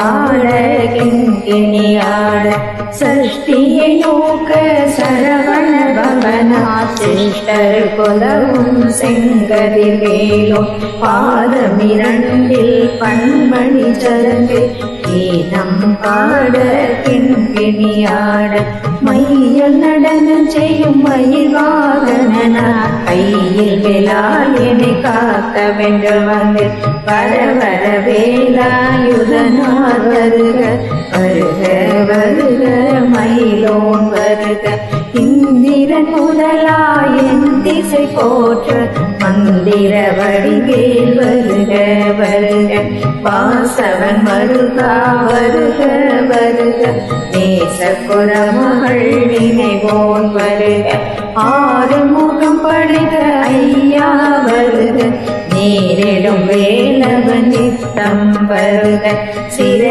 ஆட கிங்கிணியாட சஷ்டியை நோக்க சரவண பவனா சிஷ்டர் குலவும் செங்கதிர் வேலும் பாதமிரண்டில் பண்மணி சரங்கு கீதம் பாட கிங்கிணியாட மையில் நடனம் செய்யும் மயில் வாகனனா கையில் வேலால் என்னை காக்க வென்று வந்து வர வர வேலாயுதனார் வருக வருக வருக மயிலோன் வருக இந்திரன் முதலாய் என் திசை போற்ற மந்திர வடிவேல் வருக வருக வாசவன் வருகா வருக வருக நேச குரமகள் நினைவோன் வருக ஆறு முகம் படைத்த ஐயா வருக நேரிடும் வேலவன் நித்தம் வருக சிற